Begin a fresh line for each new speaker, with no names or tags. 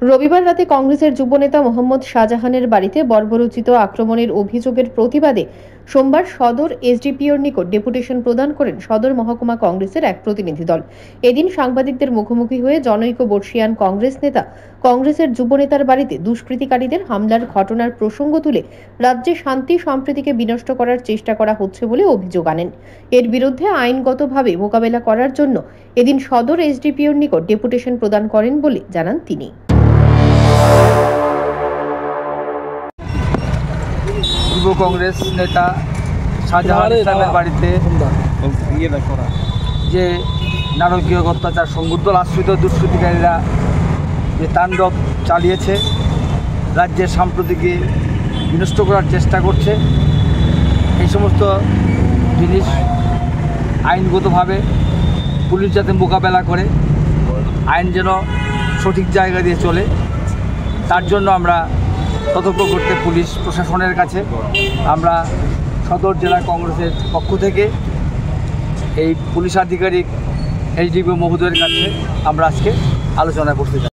রবিবার রাতে কংগ্রেসের যুবনেতা মোহাম্মদ শাহজাহানের বাড়িতে বর্বরোচিত আক্রমণের অভিযোগের প্রতিবাদে সোমবার সদর এসডিপিওর নিকট ডেপুটেশন প্রদান করেন সদর মহকুমা কংগ্রেসের এক প্রতিনিধি দল। এদিন সাংবাদিকদের মুখোমুখি হয়ে জনৈক বর্ষীয়ান কংগ্রেস নেতা কংগ্রেসের যুবনেতার বাড়িতে দুষ্কৃতিকারীদের হামলার ঘটনার প্রসঙ্গ তুলে রাজ্যে শান্তি সম্প্রীতিকে বিনষ্ট করার চেষ্টা করা হচ্ছে বলে অভিযোগ আনেন। এর বিরুদ্ধে আইনগতভাবে মোকাবেলা করার জন্য এদিন সদর এসডিপিওর নিকট ডেপুটেশন প্রদান করেন বলে জানান তিনি।
যুব কংগ্রেস নেতা শাহজাহান ইসলামের বাড়িতে যে নারকীয় অত্যাচার সংঘবদ্ধ আশ্রিত দুষ্কৃতিকারীরা যে তাণ্ডব চালিয়েছে, রাজ্যের সম্প্রীতিকে বিনষ্ট করার চেষ্টা করছে, এই সমস্ত জিনিস আইনগতভাবে পুলিশ যাতে মোকাবেলা করে আইন যেন সঠিক জায়গা দিয়ে চলে, তার জন্য আমরা সতর্ক করতে পুলিশ প্রশাসনের কাছে আমরা সদর জেলা কংগ্রেসের পক্ষ থেকে এই পুলিশ আধিকারিক এসডিপিও মহোদয়ের কাছে আমরা আজকে আলোচনা করতে চাই।